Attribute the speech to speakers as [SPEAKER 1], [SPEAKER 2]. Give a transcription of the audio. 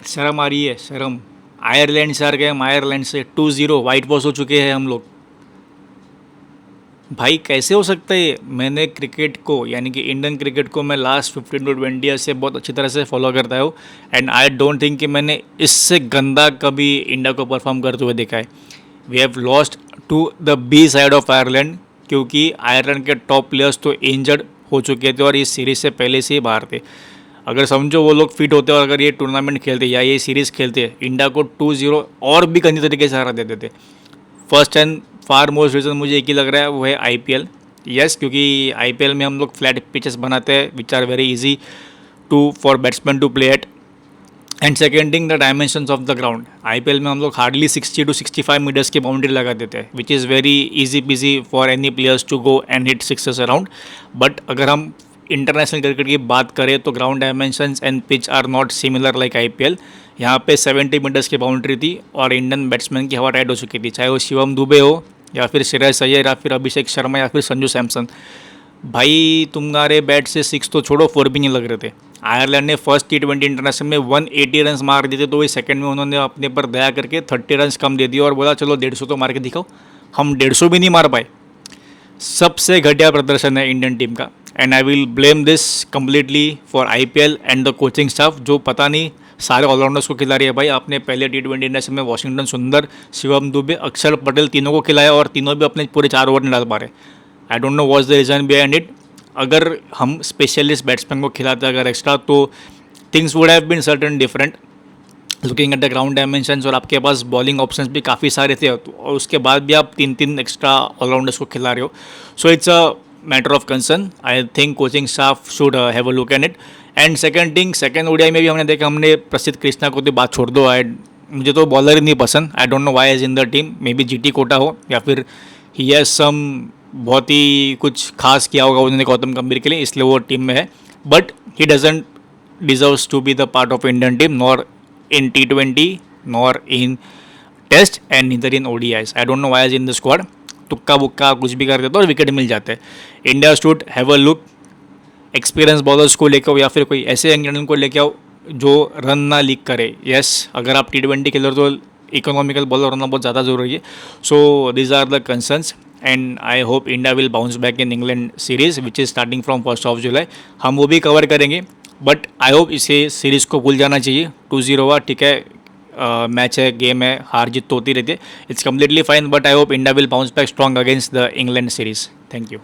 [SPEAKER 1] शर्म आ रही है, शर्म। आयरलैंड से हार गए हम, आयरलैंड से 2-0 वाइट वॉश हो चुके हैं हम लोग। भाई कैसे हो सकता है ये? मैंने क्रिकेट को यानी कि इंडियन क्रिकेट को मैं लास्ट 15 to 20 ईयर से बहुत अच्छी तरह से फॉलो करता हूँ। एंड आई डोंट थिंक कि मैंने इससे गंदा कभी इंडिया को परफॉर्म करते हुए देखा है। We have lost to the B side of Ireland, क्योंकि आयरलैंड के टॉप प्लेयर्स तो इंजर्ड हो चुके थे और इस सीरीज़ से पहले से ही बाहर थे। अगर समझो वो लोग फिट होते और अगर ये टूर्नामेंट खेलते या ये सीरीज़ खेलते, इंडिया को 2-0 और भी गंदी तरीके से हरा देते थे। First and far most reason मुझे एक ही लग रहा है, वो है आईपीएल। यस, क्योंकि आईपीएल में हम लोग फ्लैट पिचेस बनाते हैं which are very easy to for batsman to play at. And second thing, the dimensions of the ground. IPL में हम लोग हार्डली 60 to 65 मीटर्स की बाउंड्री लगा देते हैं, which is very easy peasy for any players to go and hit sixes around. But अगर हम international cricket की बात करें तो ground dimensions and pitch are not similar like IPL. यहाँ पे 70 मीटर्स की बाउंड्री थी और इंडियन बैट्समैन की हवा टाइट हो चुकी थी, चाहे वो शिवम दुबे हो या फिर श्रेयस अय्यर या फिर अभिषेक शर्मा या फिर संजू सैमसन। भाई तुम्हारे बैट से 6 तो छोड़ो, 4 भी नहीं लग रहे थे। आयरलैंड ने फर्स्ट T20 इंटरनेशनल में 180 रन मार दिए थे, तो वही सेकंड में उन्होंने अपने पर दया करके 30 रन कम दे दिए और बोला चलो 150 तो मार के दिखाओ। हम 150 भी नहीं मार पाए। सबसे घटिया प्रदर्शन है इंडियन टीम का। And I will blame this completely for IPL and the coaching staff, जो पता नहीं सारे ऑलराउंडर्स को खिला रही है। भाई आपने पहले T20 इंटरनेशनल में वॉशिंगटन सुंदर, शिवम दुबे, अक्षर पटेल तीनों को खिलाया और तीनों भी अपने पूरे 4 ओवर नहीं डाल पा रहे। I don't know what's the reason behind it. अगर हम स्पेशलिस्ट बैट्समैन को खिलाते अगर एक्स्ट्रा, तो things would have been certain different looking at the ground dimensions. और आपके पास बॉलिंग ऑप्शंस भी काफ़ी सारे थे और उसके बाद भी आप 3-3 एक्स्ट्रा ऑलराउंडर्स को खिला रहे हो। So it's a matter of concern. I think coaching staff should have a look at it. And second thing, second ODI में भी हमने देखा, हमने प्रसिद्ध कृष्णा को तो बात छोड़ दो। मुझे तो बॉलर ही नहीं पसंद। I don't know why is in the team. Maybe GT quota हो या फिर ही हैज़ सम बहुत ही कुछ खास किया होगा उन्होंने गौतम गंभीर के लिए, इसलिए वो टीम में है। But he doesn't deserves to be the part of Indian team, nor in T20 nor in test and neither in ODIs. I don't know why is in the squad. तुक्का बुक्का कुछ भी कर देता और विकेट मिल जाते हैं। India should have a look, experience bowlers को लेके आओ या फिर कोई ऐसे इंडियन को लेके आओ जो रन ना लीक करे। यस, अगर आप T20 खेल रहे हो तो इकोनॉमिकल बॉलर होना बहुत ज़्यादा ज़रूरी है। So these are the concerns and I hope India will bounce back in England series which is starting from 1 July. हम वो भी कवर करेंगे, बट आई होप इसे सीरीज़ को भूल जाना चाहिए। 2-0 हुआ, ठीक है, मैच है, गेम है, हार जीत तो होती रहती है, it's completely fine. But I hope India will bounce back strong against the England series. Thank you.